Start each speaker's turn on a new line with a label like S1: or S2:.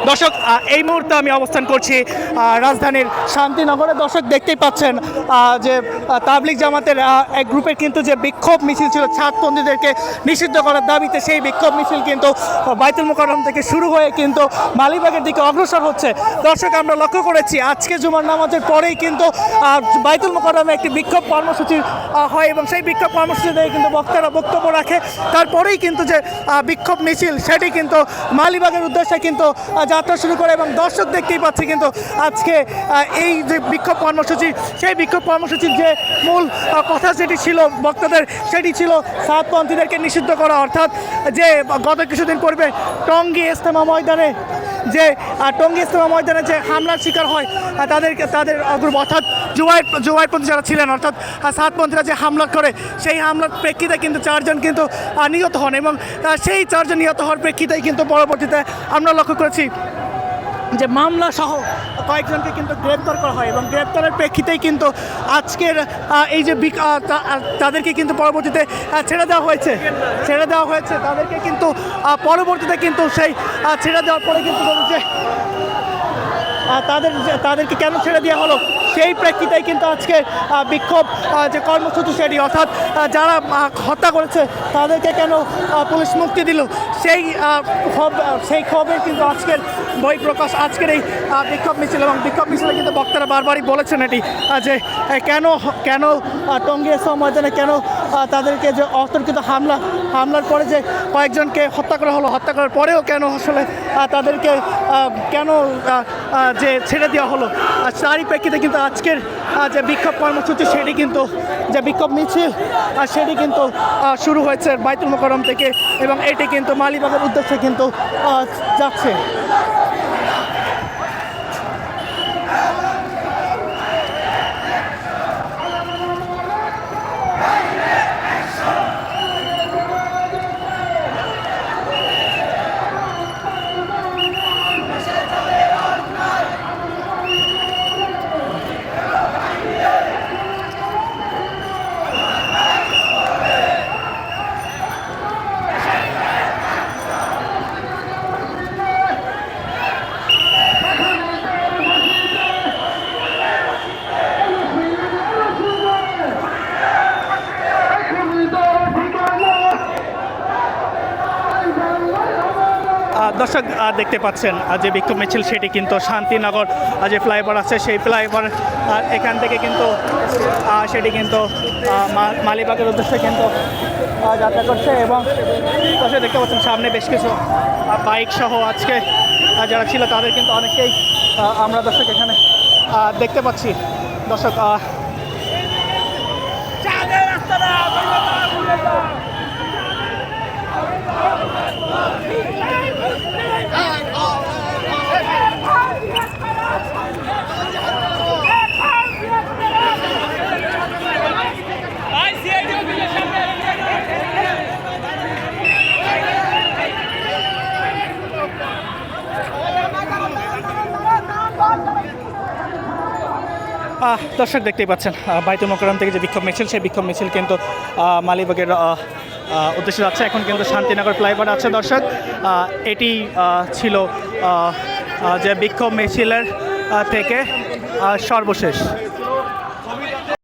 S1: দর্শক এই মুহূর্তে আমি অবস্থান করছি রাজধানীর শান্তিনগরে। দর্শক দেখতেই পাচ্ছেন যে তাবলিগ জামাতের এক গ্রুপের কিন্তু যে বিক্ষোভ মিছিল ছিল ছাত্রপন্থীদেরকে নিষিদ্ধ করার দাবিতে, সেই বিক্ষোভ মিছিল কিন্তু বাইতুল মোকাররম থেকে শুরু হয়ে কিন্তু মালিবাগের দিকে অগ্রসর হচ্ছে। দর্শক আমরা লক্ষ্য করেছি আজকে জুমার নামাজের পরেই কিন্তু বাইতুল মোকাররমে একটি বিক্ষোভ কর্মসূচি হয় এবং সেই বিক্ষোভ কর্মসূচিতে কিন্তু বক্তারা বক্তব্য রাখে। তারপরেই কিন্তু যে বিক্ষোভ মিছিল সেটি কিন্তু মালিবাগের উদ্দেশ্যে কিন্তু যাত্রা শুরু করে এবং দর্শক দেখতেই পাচ্ছি কিন্তু আজকে এই যে বিক্ষোভ কর্মসূচি, সেই বিক্ষোভ কর্মসূচির যে মূল কথা যেটি ছিল বক্তাদের, সেটি ছিল সাতপন্থীদেরকে নিষিদ্ধ করা। অর্থাৎ যে গত কিছুদিন পূর্বে টঙ্গী ইজতেমা ময়দানে যে হামলার শিকার হয় তাদের গ্রুপ অর্থাৎ জুবাইরপন্থী যারা ছিলেন অর্থাৎ সাতপন্থীরা যে হামলা করে, সেই হামলার প্রেক্ষিতে কিন্তু 4 জন কিন্তু নিহত হন এবং সেই 4 জন নিহত হওয়ার প্রেক্ষিতেই কিন্তু পরবর্তীতে আমরা লক্ষ্য করেছি যে মামলা সহ কয়েকজনকে কিন্তু গ্রেপ্তার করা হয় এবং গ্রেপ্তারের প্রেক্ষিতেই কিন্তু আজকের এই যে তাদেরকে কিন্তু পরবর্তীতে ছেড়ে দেওয়া হয়েছে তাদেরকে কিন্তু পরবর্তীতে কিন্তু সেই ছেড়ে দেওয়ার পরে কিন্তু যে তাদেরকে কেন ছেড়ে দেওয়া হলো সেই প্রেক্ষিতেই কিন্তু আজকে বিক্ষোভ যে কর্মসূচি সেটি অর্থাৎ যারা হত্যা করেছে তাদেরকে কেন পুলিশ মুক্তি দিল সেই খবরের কিন্তু আজকের বই প্রকাশ, আজকের এই বিক্ষোভ মিছিল। এবং বিক্ষোভ মিছিলে কিন্তু বক্তারা বারবারই বলেছেন এটি যে কেন টঙ্গী ইজতেমা ময়দানে কেন তাদেরকে যে অতর্কিত হামলার পরে যে কয়েকজনকে হত্যা করা হলো, হত্যা করার পরেও কেন আসলে তাদেরকে কেন যে ছেড়ে দেওয়া হলো, তারই প্রেক্ষিতে কিন্তু আজকের যে বিক্ষোভ কর্মসূচি সেটি কিন্তু যে বিক্ষোভ মিছিল সেটি কিন্তু শুরু হয়েছে বাইতুল মোকাররম থেকে এবং এটি কিন্তু মালিবাগের উদ্দেশ্যে কিন্তু যাচ্ছে। দর্শক দেখতে পাচ্ছেন যে বিক্ষোভ মিছিল সেটি কিন্তু শান্তিনগর যে ফ্লাইওভার আছে সেই ফ্লাইওভার এখান থেকে কিন্তু সেটি কিন্তু মালিবাগের উদ্দেশ্যে কিন্তু যাত্রা করছে এবং দর্শক দেখতে পাচ্ছেন সামনে বেশ কিছু বাইক সহ আজকে যারা ছিল তাদের কিন্তু অনেকেই আমরা দর্শক এখানে দেখতে পাচ্ছি। দর্শক দর্শক দেখতেই পাচ্ছেন বাইতুল মোকাররম থেকে যে বিক্ষোভ মিছিল, সেই বিক্ষোভ মিছিল কিন্তু মালিবাগের উদ্দেশ্যে যাচ্ছে। এখন কিন্তু শান্তিনগর ফ্লাইওভার আছে। দর্শক এটি ছিল যে বিক্ষোভ মিছিলের থেকে সর্বশেষ।